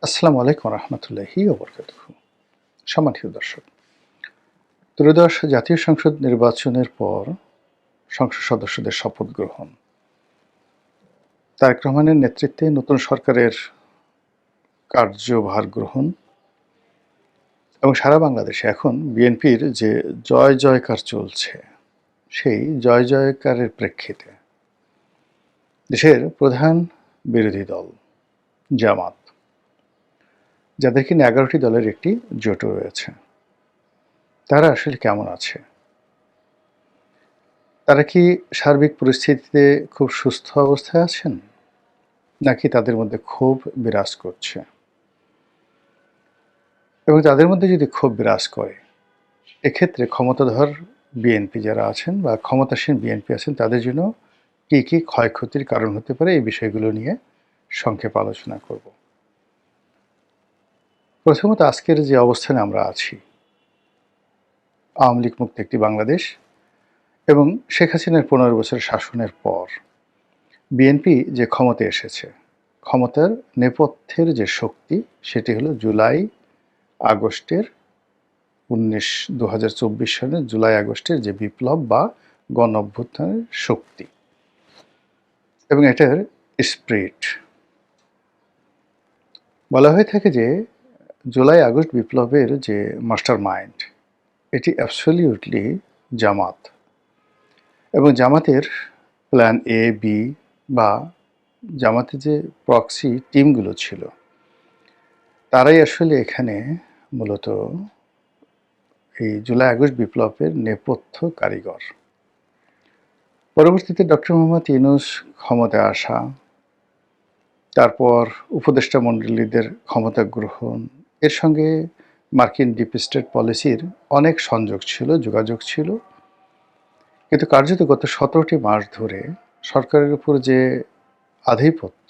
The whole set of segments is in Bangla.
আসসালামু আলাইকুম রহমতুল্লাহি ওবরকাতুহু। সম্মানিত দর্শক, ত্রয়োদশ জাতীয় সংসদ নির্বাচনের পর সংসদ সদস্যদের শপথ গ্রহণ, তারেক রহমানের নেতৃত্বে নতুন সরকারের কার্যভার গ্রহণ এবং সারা বাংলাদেশে এখন বিএনপির যে জয় জয়কার চলছে, সেই জয় জয়কারের প্রেক্ষিতে দেশের প্রধান বিরোধী দল জামাত, যাদের কিনা 11টি দলের একটি জোট রয়েছে, তারা আসলে কেমন আছে? তারা কি সার্বিক পরিস্থিতিতে খুব সুস্থ অবস্থায় আছেন? নাকি তাদের মধ্যে ক্ষোভ বিরাজ করছে? এবং তাদের মধ্যে যদি ক্ষোভ বিরাজ করে, এক্ষেত্রে ক্ষমতাধর বিএনপি যারা আছেন বা ক্ষমতাসীন বিএনপি আছেন, তাদের জন্য কী কী ক্ষয়ক্ষতির কারণ হতে পারে, এই বিষয়গুলো নিয়ে সংক্ষেপে আলোচনা করব। প্রথমত, আজকের যে অবস্থানে আমরা আছি, আওয়ামী লীগ মুক্ত একটি বাংলাদেশ এবং শেখ হাসিনার 15 বছরের শাসনের পর বিএনপি যে ক্ষমতায় এসেছে, ক্ষমতার নেপথ্যের যে শক্তি, সেটি হলো আগস্টের 2024 সালের জুলাই আগস্টের যে বিপ্লব বা গণ অভ্যুত্থানের শক্তি এবং এটার স্পিরিট। বলা হয়ে থাকে যে জুলাই আগস্ট বিপ্লবের যে মাস্টার মাইন্ড, এটি অ্যাবসলিউটলি জামাত, এবং জামাতের প্ল্যান এ, বি বা জামাতের যে প্রক্সি টিমগুলো ছিল, তারাই আসলে এখানে মূলত এই জুলাই আগস্ট বিপ্লবের নেপথ্য কারিগর। পরবর্তীতে ডক্টর মোহাম্মদ ইউনূস ক্ষমতায় আসা, তারপর উপদেষ্টা মণ্ডলীদের ক্ষমতা গ্রহণ, এর সঙ্গে মার্কিন ডিপ স্টেট পলিসির অনেক সংযোগ ছিল, যোগাযোগ ছিল। কিন্তু কার্যত গত 17টি মাস ধরে সরকারের উপর যে আধিপত্য,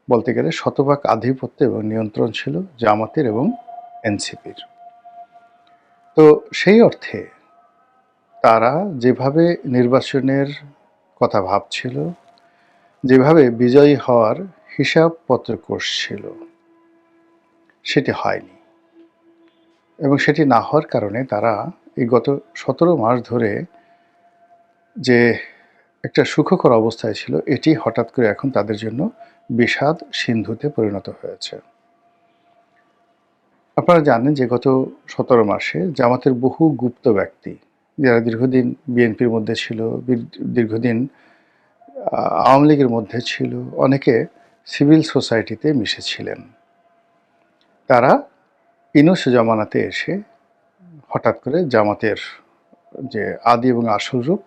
বলতে গেলে শতভাগ আধিপত্য এবং নিয়ন্ত্রণ ছিল জামাতের এবং এনসিপির। তো সেই অর্থে তারা যেভাবে নির্বাচনের কথা ভাবছিল, যেভাবে বিজয়ী হওয়ার হিসাবপত্র কষছিল, সেটি হয়নি। এবং সেটি না হওয়ার কারণে তারা এই গত 17 মাস ধরে যে একটা সুখকর অবস্থায় ছিল, এটি হঠাৎ করে এখন তাদের জন্য বিষাদ সিন্ধুতে পরিণত হয়েছে। আপনারা জানেন যে গত 17 মাসে জামাতের বহু গুপ্ত ব্যক্তি, যারা দীর্ঘদিন বিএনপির মধ্যে ছিল, দীর্ঘদিন আওয়ামী লীগের মধ্যে ছিল, অনেকে সিভিল সোসাইটিতে মিশেছিলেন, তারা ইউনূস জমানাতে এসে হঠাৎ করে জামাতের যে আদি এবং আসল রূপ,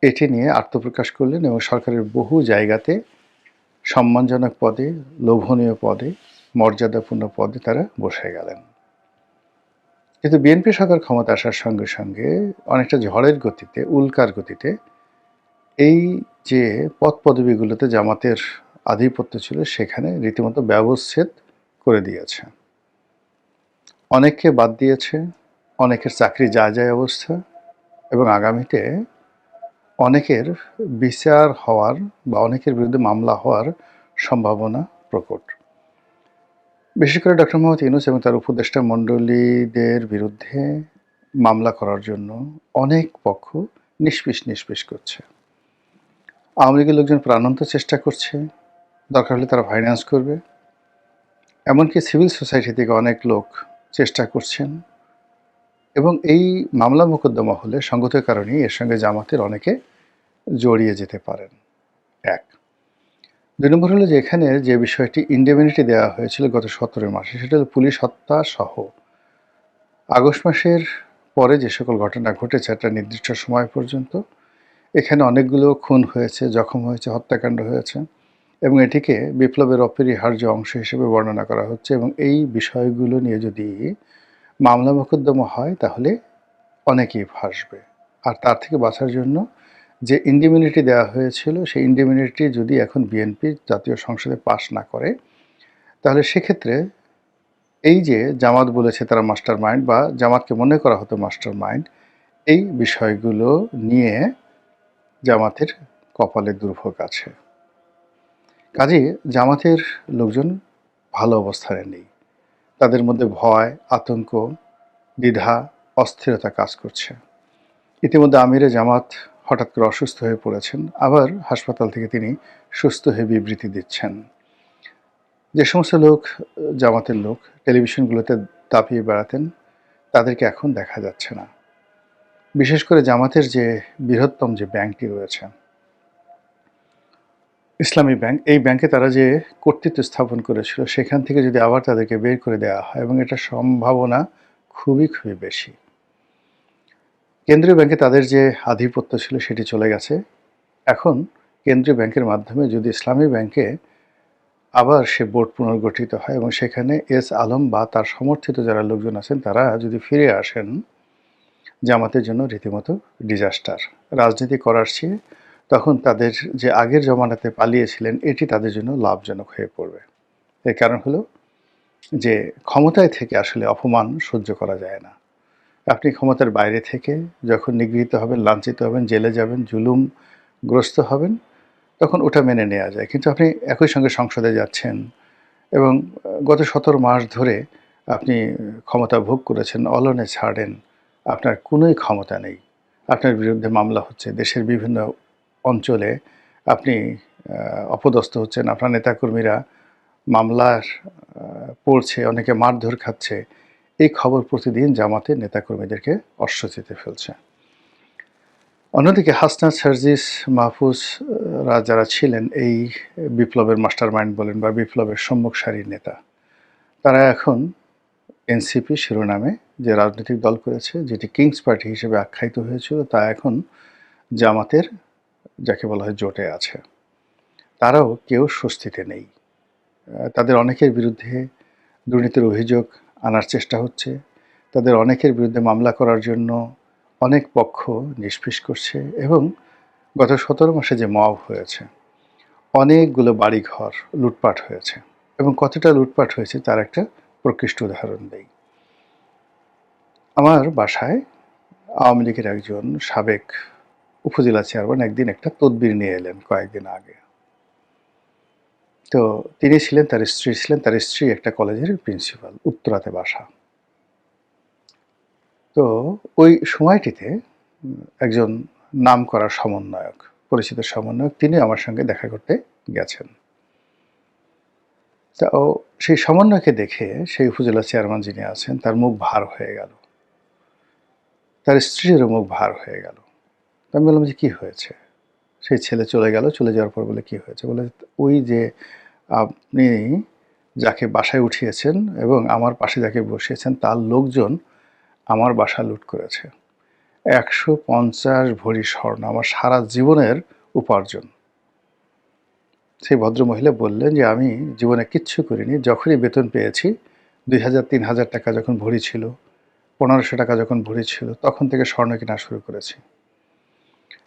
এটি নিয়ে আত্মপ্রকাশ করলেন এবং সরকারের বহু জায়গাতে সম্মানজনক পদে, লোভনীয় পদে, মর্যাদাপূর্ণ পদে তারা বসে গেলেন। কিন্তু বিএনপি সরকার ক্ষমতা আসার সঙ্গে সঙ্গে অনেকটা ঝড়ের গতিতে, উল্কার গতিতে এই যে পদ পদবীগুলোতে জামাতের আধিপত্য ছিল, সেখানে রীতিমতো ব্যবচ্ছেদ করে দিয়েছে। অনেককে বাদ দিয়েছে, অনেকের চাকরি যায় যায় অবস্থা, এবং আগামীতে অনেকের বিচার হওয়ার বা অনেকের বিরুদ্ধে মামলা হওয়ার সম্ভাবনা প্রকট। বিশেষ করে ডক্টর মোহাম্মদ ইউনূস এবং তার উপদেষ্টা মণ্ডলীদের বিরুদ্ধে মামলা করার জন্য অনেক পক্ষ নিষ্পিস করছে। আওয়ামী লীগের লোকজন প্রাণান্ত চেষ্টা করছে, দরকার হলে তারা ফাইন্যান্স করবে। এমনকি সিভিল সোসাইটি থেকে অনেক লোক চেষ্টা করছেন, এবং এই মামলা মোকদ্দমা হলে সঙ্গত কারণেই এর সঙ্গে জামাতের অনেকে জড়িয়ে যেতে পারেন। 1 2 নম্বর হলো যে এখানে যে বিষয়টি ইন্ডেমনিটি দেওয়া হয়েছিল গত 17 মাসে, সেটা হলো পুলিশ হত্যা সহ আগস্ট মাসের পরে যে সকল ঘটনা ঘটেছে একটা নির্দিষ্ট সময় পর্যন্ত, এখানে অনেকগুলো খুন হয়েছে, জখম হয়েছে, হত্যাকাণ্ড হয়েছে, এবং এটিকে বিপ্লবের অপরিহার্য অংশ হিসেবে বর্ণনা করা হচ্ছে। এবং এই বিষয়গুলো নিয়ে যদি মামলা মোকদ্দমা হয়, তাহলে অনেকেই ফাঁসবে। আর তার থেকে বাঁচার জন্য যে ইন্ডিমিউনিটি দেওয়া হয়েছিল, সেই ইন্ডিমিউনিটি যদি এখন বিএনপি জাতীয় সংসদে পাশ না করে, তাহলে সেক্ষেত্রে এই যে জামাত বলেছে তারা মাস্টার মাইন্ড, বা জামাতকে মনে করা হতো মাস্টার মাইন্ড, এই বিষয়গুলো নিয়ে জামাতের কপালে দুর্ভোগ আছে। কাজেই জামাতের লোকজন ভালো অবস্থানে নেই। তাদের মধ্যে ভয়, আতঙ্ক, দ্বিধা, অস্থিরতা কাজ করছে। ইতিমধ্যে আমিরে জামাত হঠাৎ করে অসুস্থ হয়ে পড়েছেন। আবার হাসপাতাল থেকে তিনি সুস্থ হয়ে বিবৃতি দিচ্ছেন। যে সমস্ত লোক জামাতের লোক টেলিভিশনগুলোতে দাপিয়ে বেড়াতেন, তাদেরকে এখন দেখা যাচ্ছে না। বিশেষ করে জামাতের যে বৃহত্তম যে ব্যাংকটি রয়েছে, ইসলামী ব্যাংক, এই ব্যাংকে তারা যে কর্তৃত্ব স্থাপন করেছিল, সেখান থেকে যদি আবার তাদেরকে বের করে দেওয়া হয়, এবং এটার সম্ভাবনা খুবই খুবই বেশি। কেন্দ্রীয় ব্যাংকে তাদের যে আধিপত্য ছিল সেটি চলে গেছে। এখন কেন্দ্রীয় ব্যাংকের মাধ্যমে যদি ইসলামী ব্যাংকে আবার সে বোর্ড পুনর্গঠিত হয় এবং সেখানে এস আলম বা তার সমর্থিত যারা লোকজন আছেন তারা যদি ফিরে আসেন, জামাতের জন্য রীতিমতো ডিজাস্টার। রাজনীতি করার চেয়ে তখন তাদের যে আগের জমানাতে পালিয়েছিলেন, এটি তাদের জন্য লাভজনক হয়ে পড়বে। এর কারণ হলো যে ক্ষমতায় থেকে আসলে অপমান সহ্য করা যায় না। আপনি ক্ষমতার বাইরে থেকে যখন নিগৃহীত হবেন, লাঞ্ছিত হবেন, জেলে যাবেন, জুলুমগ্রস্ত হবেন, তখন ওটা মেনে নেওয়া যায়। কিন্তু আপনি একই সঙ্গে সংসদে যাচ্ছেন এবং গত ১৭ মাস ধরে আপনি ক্ষমতা ভোগ করেছেন, অলনে ছাড়েন, আপনার কোনোই ক্ষমতা নেই। আপনার বিরুদ্ধে মামলা হচ্ছে, দেশের বিভিন্ন অঞ্চলে আপনি অপদস্থ হচ্ছেন, আপনার নেতাকর্মীরা মামলার পড়ছে, অনেকে মারধর খাচ্ছে। এই খবর প্রতিদিন জামাতের নেতাকর্মীদেরকে অস্বস্তিতে ফেলছে। অন্যদিকে হাসনাত, সার্জিস, মাহফুজরা যারা ছিলেন এই বিপ্লবের মাস্টারমাইন্ড বলেন বা বিপ্লবের সম্মুখ সারির নেতা, তারা এখন এনসিপি শিরোনামে যে রাজনৈতিক দল করেছে, যেটি কিংস পার্টি হিসেবে আখ্যায়িত হয়েছিল, তা এখন জামাতের যাকে বলা হয় জোটে আছে। তারাও কেউ স্বস্তিতে নেই। তাদের অনেকের বিরুদ্ধে দুর্নীতির অভিযোগ আনার চেষ্টা হচ্ছে। তাদের অনেকের বিরুদ্ধে মামলা করার জন্য অনেক পক্ষ নিষ্পিস করছে এবং গত ১৭ মাসে যে মব হয়েছে, অনেকগুলো বাড়িঘর লুটপাট হয়েছে এবং কতটা লুটপাট হয়েছে তার একটা প্রকৃষ্ট উদাহরণ দেই। আমার বাসায় আওয়ামী লীগের একজন সাবেক উপজেলা চেয়ারম্যান একদিন একটা তদবির নিয়ে এলেন কয়েকদিন আগে। তো তিনি ছিলেন, তার স্ত্রী ছিলেন, তার স্ত্রী একটা কলেজের প্রিন্সিপাল, উত্তরাতে বাসা। তো ওই সময়টিতে একজন নামকরা সমন্বয়ক, পরিচিত সমন্বয়ক, তিনি আমার সঙ্গে দেখা করতে গেছেন। তো সেই সমন্বয়কে দেখে সেই উপজেলা চেয়ারম্যান যিনি আছেন তার মুখ ভার হয়ে গেল, তার স্ত্রীরও মুখ ভার হয়ে গেল। তো আমি বললাম যে কী হয়েছে? সেই ছেলে চলে গেল, চলে যাওয়ার পর বলে কী হয়েছে? বলে ওই যে আপনি যাকে বাসায় উঠিয়েছেন এবং আমার পাশে যাকে বসিয়েছেন তার লোকজন আমার বাসা লুট করেছে। ১৫০ ভরি স্বর্ণ, আমার সারা জীবনের উপার্জন। সেই ভদ্রমহিলা বললেন যে আমি জীবনে কিচ্ছু করিনি, যখনই বেতন পেয়েছি ২,০০০-৩,০০০ টাকা যখন ভরি ছিল, ১৫০০ টাকা যখন ভরি ছিল, তখন থেকে স্বর্ণ কেনা শুরু করেছি।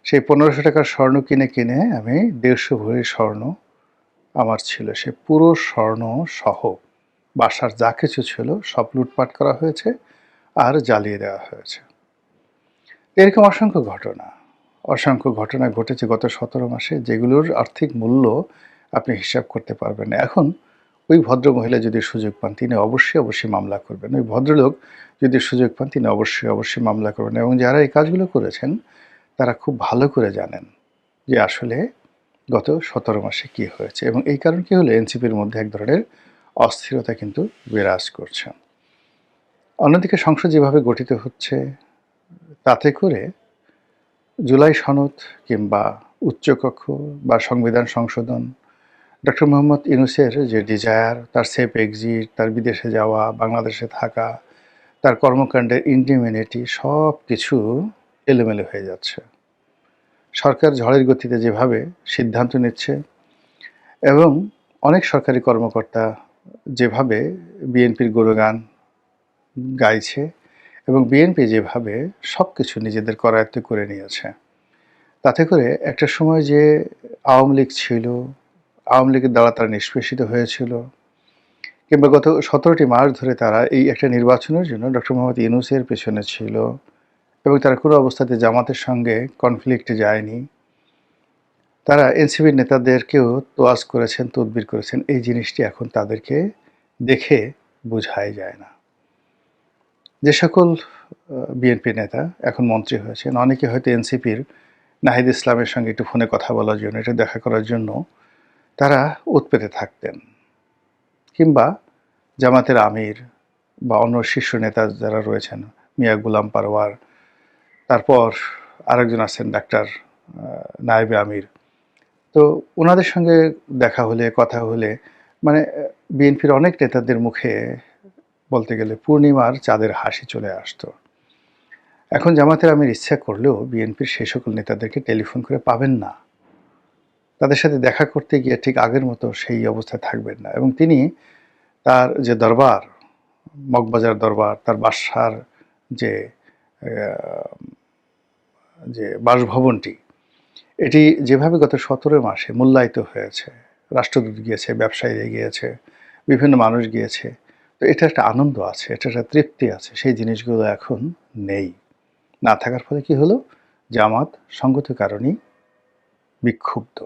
সেই ১৫০০ টাকার স্বর্ণ কিনে কিনে আমি ১৫০ ভরি স্বর্ণ আমার ছিল। সে পুরো স্বর্ণ সহ বাসার যা কিছু ছিল সব লুটপাট করা হয়েছে আর জ্বালিয়ে দেওয়া হয়েছে। এরকম অসংখ্য ঘটনা ঘটেছে গত ১৭ মাসে, যেগুলোর আর্থিক মূল্য আপনি হিসাব করতে পারবেন না। এখন ওই ভদ্রমহিলা যদি সুযোগ পান, তিনি অবশ্যই মামলা করবেন। ওই ভদ্রলোক যদি সুযোগ পান, তিনি অবশ্যই মামলা করবেন। এবং যারা এই কাজগুলো করেছেন তারা খুব ভালো করে জানেন যে আসলে গত ১৭ মাসে কী হয়েছে, এবং এই কারণ কী হলো, এনসিপির মধ্যে এক ধরনের অস্থিরতা কিন্তু বিরাজ করছে। অন্যদিকে সংসদ যেভাবে গঠিত হচ্ছে, তাতে করে জুলাই সনদ কিংবা উচ্চকক্ষ বা সংবিধান সংশোধন, ডক্টর মোহাম্মদ ইউনূসের যে ডিজায়ার, তার সেফ এক্সিট, তার বিদেশে যাওয়া, বাংলাদেশে থাকা, তার কর্মকাণ্ডের ইন্ডিমিউনিটি, সব কিছু এলোমেলো হয়ে যাচ্ছে। সরকার ঝড়ের গতিতে যেভাবে সিদ্ধান্ত নিচ্ছে এবং অনেক সরকারি কর্মকর্তা যেভাবে বিএনপির গুণগান গাইছে এবং বিএনপি যেভাবে সব কিছু নিজেদের করায়ত্ত করে নিয়েছে, তাতে করে একটা সময় যে আওয়ামী লীগ ছিল, আওয়ামী লীগের দ্বারা তারা নিষ্পেষিত হয়েছিল, কিংবা গত ১৭টি মাস ধরে তারা এই একটা নির্বাচনের জন্য ডক্টর মোহাম্মদ ইউনূসের পেছনে ছিল এবং তারা কোনো অবস্থাতে জামাতের সঙ্গে কনফ্লিক্টে যায়নি। তারা এনসিপির নেতাদেরকেও তোয়াজ করেছেন, তদবির করেছেন। এই জিনিসটি এখন তাদেরকে দেখে বোঝাই যায় না। যে সকল বিএনপি নেতা এখন মন্ত্রী হয়েছেন, অনেকে হয়তো এনসিপির নাহিদ ইসলামের সঙ্গে একটু ফোনে কথা বলার জন্য, একটু দেখা করার জন্য তারা উৎপেতে থাকতেন। কিংবা জামাতের আমির বা অন্য শীর্ষ নেতা যারা রয়েছেন, মিয়া গোলাম পারওয়ার, তারপর আরেকজন আছেন ডাক্তার নায়েবে আমির। তো উনাদের সঙ্গে দেখা হলে, কথা হলে মানে বিএনপির অনেক নেতাদের মুখে বলতে গেলে পূর্ণিমার চাঁদের হাসি চলে আসতো। এখন জামাতের আমির ইচ্ছা করলেও বিএনপির সেই সকল নেতাদেরকে টেলিফোন করে পাবেন না। তাদের সাথে দেখা করতে গিয়ে ঠিক আগের মতো সেই অবস্থায় থাকবেন না, এবং তিনি তার যে দরবার, মগবাজার দরবার, তার বাসার যে যে বাসভবনটি, এটি যেভাবে গত ১৭ মাসে মূল্যায়িত হয়েছে, রাষ্ট্রদূত গিয়েছে, ব্যবসায়ীরা গিয়েছে, বিভিন্ন মানুষ গিয়েছে, তো এটা একটা আনন্দ আছে, এটা একটা তৃপ্তি আছে, সেই জিনিসগুলো এখন নেই। না থাকার ফলে কি হলো? জামাত সঙ্গত কারণেই বিক্ষুব্ধ।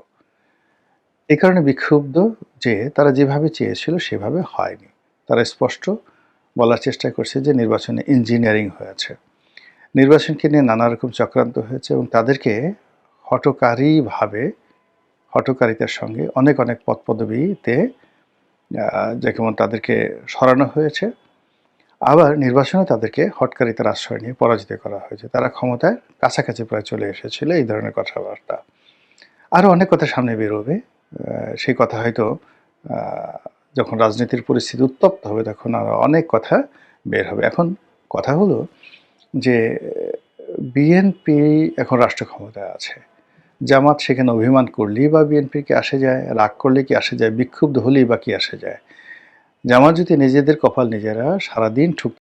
এই কারণে বিক্ষুব্ধ যে তারা যেভাবে চেয়েছিল সেভাবে হয়নি। তারা স্পষ্ট বলার চেষ্টা করছে যে নির্বাচনে ইঞ্জিনিয়ারিং হয়েছে। নির্বাচনকে নিয়ে নানা রকম চক্রান্ত হয়েছে এবং তাদেরকে হঠকারিতার সঙ্গে অনেক পদপদবীতে যেমন তাদেরকে সরানো হয়েছে, আবার নির্বাচনে তাদেরকে হঠকারিতার আশ্রয় নিয়ে পরাজিত করা হয়েছে। তারা ক্ষমতায় কাছাকাছি প্রায় চলে এসেছিল, এই ধরনের কথাবার্তা। আরও অনেক কথা সামনে বেরোবে। সেই কথা হয়তো যখন রাজনীতির পরিস্থিতি উত্তপ্ত হবে তখন আরও অনেক কথা বের হবে। এখন কথা হলো যে বিএনপি এখন রাষ্ট্র ক্ষমতায় আছে। জামাত সেখানে অভিমান করলেই বা বিএনপিকে আসে যায়, রাগ করলে কি আসে যায়, বিক্ষুব্ধ হলেই বা কি আসে যায়। জামাত যদি নিজেদের কপাল নিজেরা সারাদিন ঠুক